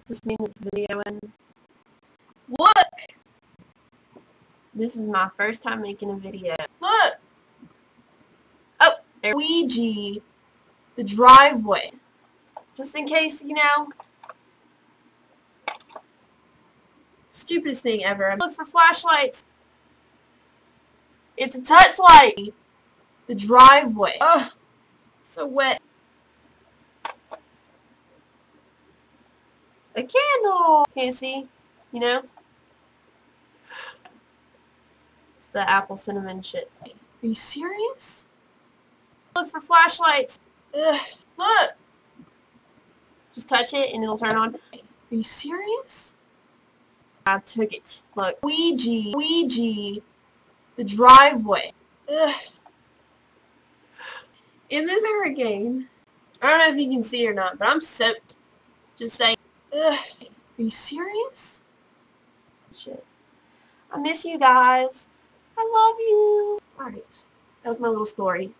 Does this mean it's videoing? Look! This is my first time making a video. Look! Oh, Ouija, the driveway. Just in case, you know. Stupidest thing ever. Look for flashlights. It's a touch light. The driveway. Ugh, so wet. A candle. Can't see, you know? It's the apple cinnamon shit. Are you serious? Look for flashlights. Ugh, look. Just touch it and it'll turn on. Are you serious? I took it. Look. Ouija, the driveway. Ugh. In this hurricane, I don't know if you can see or not, but I'm soaked. Just saying. Ugh. Are you serious? Shit. I miss you guys. I love you. Alright. That was my little story.